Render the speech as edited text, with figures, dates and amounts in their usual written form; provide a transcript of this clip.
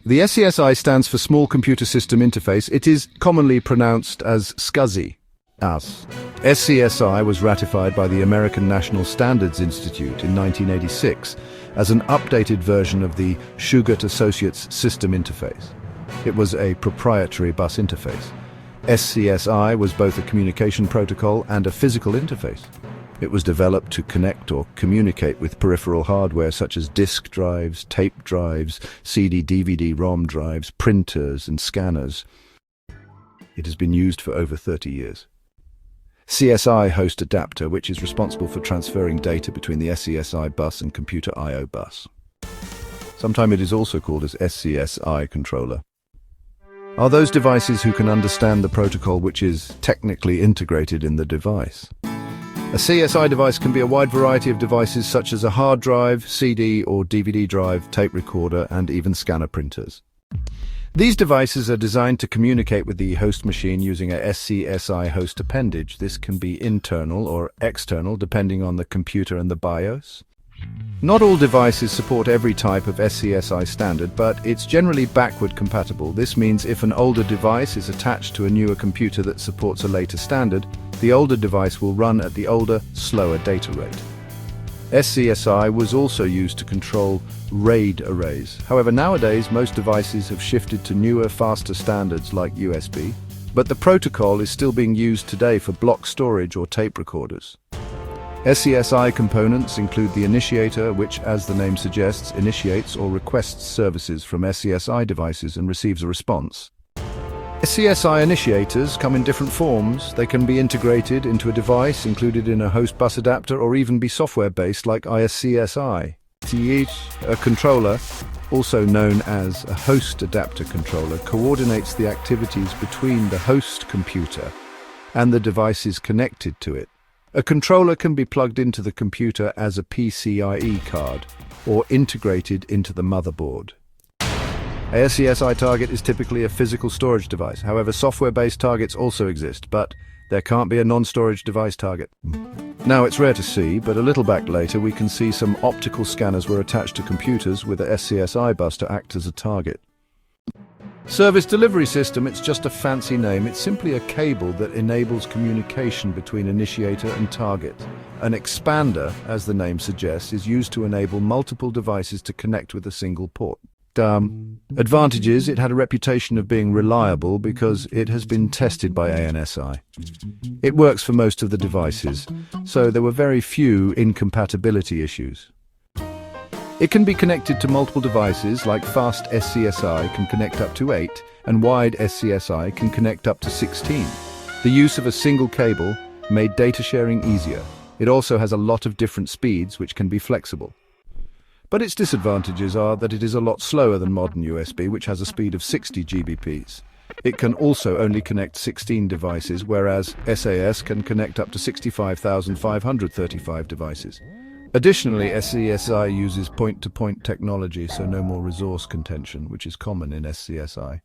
The SCSI stands for Small Computer System Interface. It is commonly pronounced as SCSI. SCSI was ratified by the American National Standards Institute in 1986 as an updated version of the Shugart Associates System Interface. It was a proprietary bus interface. SCSI was both a communication protocol and a physical interface. It was developed to connect or communicate with peripheral hardware such as disk drives, tape drives, CD, DVD, ROM drives, printers and scanners. It has been used for over 30 years. CSI host adapter, which is responsible for transferring data between the SCSI bus and computer I/O bus. Sometimes it is also called as SCSI controller. Are those devices who can understand the protocol which is technically integrated in the device. A CSI device can be a wide variety of devices such as a hard drive, CD or DVD drive, tape recorder, and even scanner printers. These devices are designed to communicate with the host machine using a SCSI host appendage. This can be internal or external depending on the computer and the BIOS. Not all devices support every type of SCSI standard, but it's generally backward compatible. This means if an older device is attached to a newer computer that supports a later standard, the older device will run at the older, slower data rate. SCSI was also used to control RAID arrays. However, nowadays most devices have shifted to newer, faster standards like USB, but the protocol is still being used today for block storage or tape recorders. SCSI components include the initiator, which, as the name suggests, initiates or requests services from SCSI devices and receives a response. SCSI initiators come in different forms. They can be integrated into a device, included in a host bus adapter, or even be software-based like ISCSI. A controller, also known as a host adapter controller, coordinates the activities between the host computer and the devices connected to it. A controller can be plugged into the computer as a PCIe card or integrated into the motherboard. A SCSI target is typically a physical storage device. However, software-based targets also exist, but there can't be a non-storage device target. Now, it's rare to see, but a little back later we can see some optical scanners were attached to computers with a SCSI bus to act as a target. Service delivery system, it's just a fancy name. It's simply a cable that enables communication between initiator and target. An expander, as the name suggests, is used to enable multiple devices to connect with a single port. Advantages: it had a reputation of being reliable because it has been tested by ANSI. It works for most of the devices, so there were very few incompatibility issues. It can be connected to multiple devices, like fast SCSI can connect up to 8, and wide SCSI can connect up to 16. The use of a single cable made data sharing easier. It also has a lot of different speeds, which can be flexible. But its disadvantages are that it is a lot slower than modern USB, which has a speed of 60 Gbps. It can also only connect 16 devices, whereas SAS can connect up to 65,535 devices. Additionally, SCSI uses point-to-point technology, so no more resource contention, which is common in SCSI.